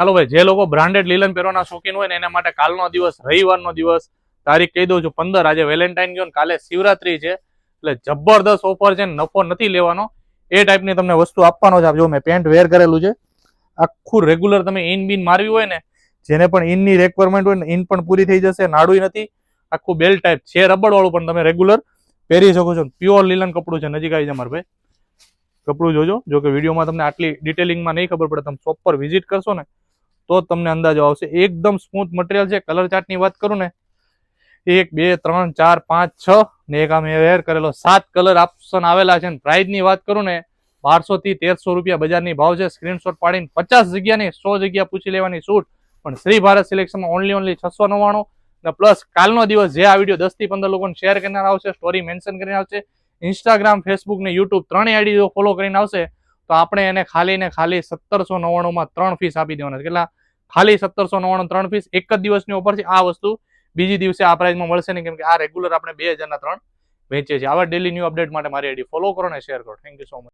ચાલો ભાઈ, જે લોકો બ્રાન્ડેડ લીલન પહેરવાના શોખીન હોય ને એના માટે કાલનો દિવસ, રવિવારનો દિવસ, તારીખ કહી દઉં છું 15, આજે વેલેન્ટાઇન ગયો ને કાલે શિવરાત્રી છે, એટલે જબરદસ્ત ઓફર છે, નફો નથી લેવાનો એ ટાઈપની તમને વસ્તુ આપવાનો છે. જો મેં પેન્ટ વેર કરેલું છે, આખું રેગ્યુલર તમે ઇન બીન મારવી હોય ને, જેને પણ ઇનની રિક્વાયરમેન્ટ હોય ને ઇન પણ પૂરી થઈ જશે, નાડું નથી, આખું બેલ ટાઈપ છે, રબડ વાળું પણ તમે રેગ્યુલર પહેરી શકો છો. પ્યોર લીલન કપડું છે. નજીક આવી જાય મારા ભાઈ, કપડું જોજો. જો કે વિડીયોમાં તમને આટલી ડિટેલિંગમાં નહીં ખબર પડે, તમે શોપ પર વિઝિટ કરશો ને તો તમને અંદાજો આવશે. એકદમ સ્મૂથ મટીરિયલ છે. કલર ચાર્ટની વાત કરું ને, 1 2 3 4 5 6 ને એક આ મેં વેર કરેલો 7 કલર ઓપ્શન આવેલા છે. પ્રાઇસની વાત કરું ને 1200 થી 1300 રૂપિયા બજારની ભાવ છે. સ્ક્રીનશોટ પાડીને 50 જગ્યાની 100 જગ્યા પૂછી લેવાની છૂટ, પણ શ્રી ભારત સિલેક્શનમાં ઓનલી 699 ને પ્લસ કાલનો દિવસ જે આ વિડીયો 10 થી 15 લોકોને શેર કરીને આવશે, સ્ટોરી મેન્શન કરીને આવશે, ઇન્સ્ટાગ્રામ, ફેસબુક ને યુટ્યુબ ત્રણેય આઈડી જો ફોલો કરીને આવશે તો આપણે એને ખાલી ને ખાલી 1799 માં 3 પીસ આપી દેવાના. કેટલા? ખાલી 1799 3 પીસ. એક જ દિવસની ઓફર છે. આ વસ્તુ બીજી દિવસે આ પ્રાઇસમાં મળશે નહીં, કેમ કે આ રેગ્યુલર આપણે 2000 ના 3 વેચીએ છીએ. આવા ડેલી ન્યૂ અપડેટ માટે મારી આઈડી ફોલો કરો ને શેર કરો. Thank you so much.